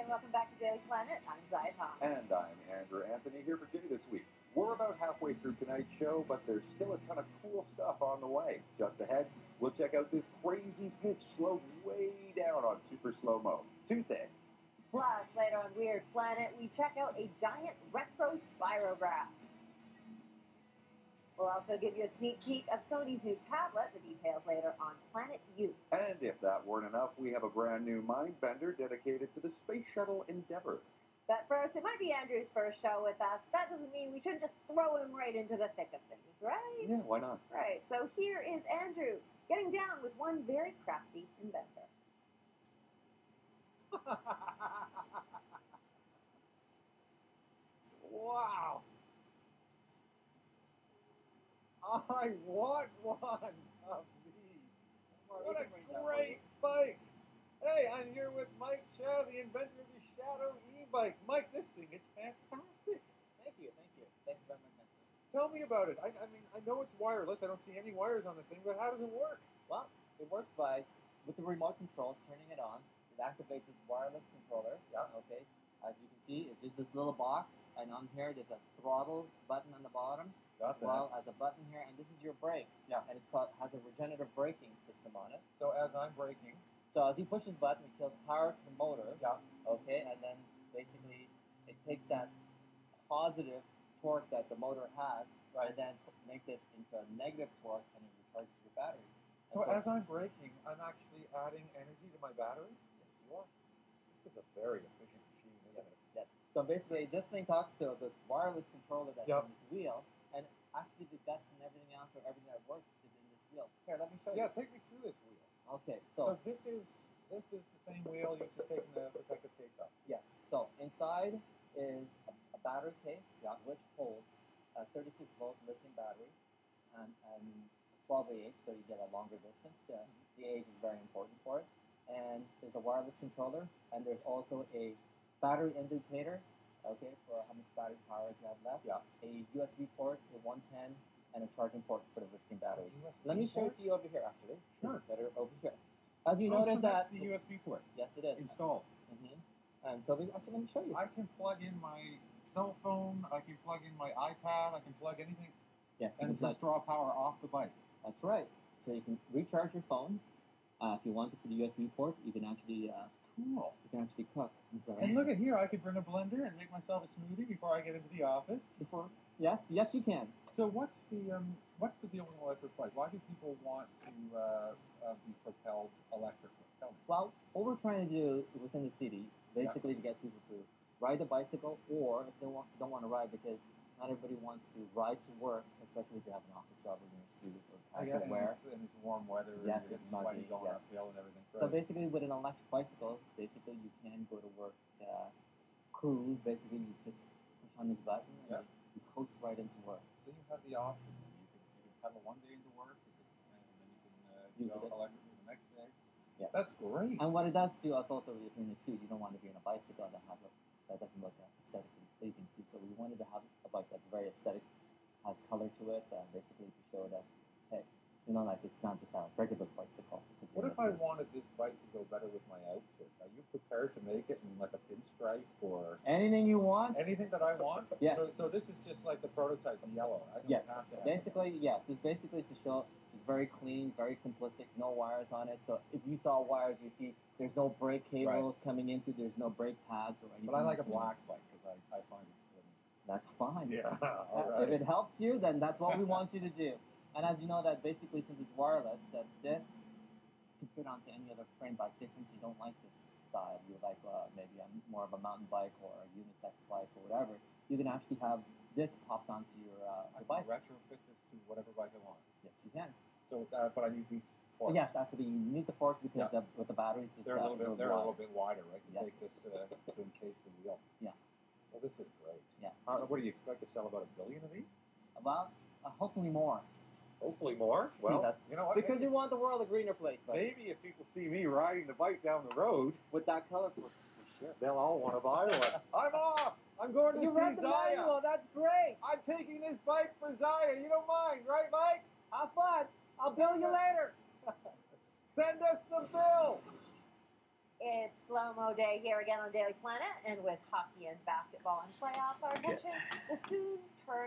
welcome back to Daily Planet. I'm Zai Tom. And I'm Andrew Anthony here for Jay this week. We're about halfway through tonight's show, but there's still a ton of cool stuff on the way. Just ahead, we'll check out this crazy pitch slowed way down on super slow-mo. Tuesday. Plus, later on Weird Planet, we check out a giant retro spirograph. We'll also give you a sneak peek of Sony's new tablet. The details later on Planet U. And if that weren't enough, we have a brand new mind bender dedicated to the Space Shuttle Endeavour. But first, it might be Andrew's first show with us. That doesn't mean we shouldn't just throw him right into the thick of things, right? Yeah, why not? Right, so here is Andrew getting down with one very crafty inventor. Wow! I want one of these. What a great bike! Hey, I'm here with Mike Shadow, the inventor of the Shadow e-bike. Mike, this thing is fantastic. Thank you very much. Tell me about it. I mean, I know it's wireless. I don't see any wires on the thing, but how does it work? Well, it works with the remote control, turning it on. It activates this wireless controller. Yeah. Okay. As you can see, it's just this little box, and on here there's a throttle button on the bottom, Got as well as a button here, and this is your brake. Yeah. And has a regenerative braking system on it. So as I'm braking. So as you push this button, it kills power to the motor. Yeah. Okay, and then basically it takes that positive torque that the motor has, Right. and then makes it into a negative torque, and it recharges your battery. So And as I'm braking, I'm actually adding energy to my battery? yes, you are. This is a very efficient machine, isn't it? Yes. So basically, this thing talks to this wireless controller that's Yep. in this wheel, and actually the guts and everything else, or everything that works, is in this wheel. Here, let me show you. Yeah, take me through this wheel. Okay. So So this is the same wheel you've just taken the protective case off. yes. So inside is a battery case, which holds a 36-volt lithium battery and 12 Ah, so you get a longer distance. The age is very important for it. And there's a wireless controller, and there's also a battery indicator, okay, for how much battery power you have left. Yeah. A USB port, a 110, and a charging port for the lithium batteries. USB Let me show it port? to you over here, actually. Sure. It's better over here. As you Oh, notice so that... that's the USB port Yes, it is. installed. And so actually, let me show you. I can plug in my cell phone, I can plug in my iPad, I can plug anything Yes, you can and plug. just draw power off the bike. That's right. So you can recharge your phone. If you want it for the USB port, you can actually Cool. cook. I'm sorry. And look at here, I could bring a blender and make myself a smoothie before I get into the office. Yes, you can. So what's the deal with an electric bike? Why do people want to be propelled electrically? Tell me. Well, what we're trying to do within the city, basically to get people to ride a bicycle, or if they don't want to ride, because not everybody wants to ride to work, especially if you have an office job or in your suit or casual wear. And it's warm weather, Yes, and it's it's sweaty muggy, going yes. uphill and everything. So basically, with an electric bicycle, basically you can go to work, cruise. Basically, you just push on this button and you coast right into work. So you have the option. You can pedal one day into work, and then you can Use go it. electric the next day. Yes. That's great. And what it does to us also, if you're in a suit, you don't want to be in a bicycle that doesn't look aesthetically pleasing to you. So we wanted to have a bike that's very aesthetic, has color to it, basically to show that, hey, like it's not just a regular bicycle. What if I wanted this bike to go better with my outfit? Are you prepared to make it in like a pinstripe or anything you want? anything that I want? Yes. So this is just like the prototype in yellow. I don't Yes. have to have Basically, yes. This basically is to show it's very clean, very simplistic, no wires on it. So if you saw wires, you see there's no brake cables coming into, there's no brake pads or anything. But I like a black bike because I find it slim. That's fine. Yeah. All right. If it helps you, then that's what we want you to do. And as you know, that basically, since it's wireless, that this can fit onto any other frame bike. Say, for instance, you don't like this style, you like maybe more of a mountain bike or a unisex bike or whatever, you can actually have this popped onto your bike. Retrofit this to whatever bike I want. Yes, you can. So, but I need these forks. Yes, actually, you need the forks because with the batteries, it's They're a little bit wider, right? To Yes. take this to encase the wheel. Yeah. Well, this is great. Yeah. What do you expect to sell about 1 billion of these? Well, hopefully more. Hopefully more. Well, Yes. you know what? Because you want the world a greener place. But Maybe if people see me riding the bike down the road, with that color, for sure. they'll all want to buy one. I'm off. I'm going to You see read the Zaya. manual. That's great. I'm taking this bike for Zaya. You don't mind, right, Mike? Have fun. I'll bill you later. Send us the bill. It's slow promo day here again on Daily Planet, and with hockey and basketball and playoffs, our attention will soon turn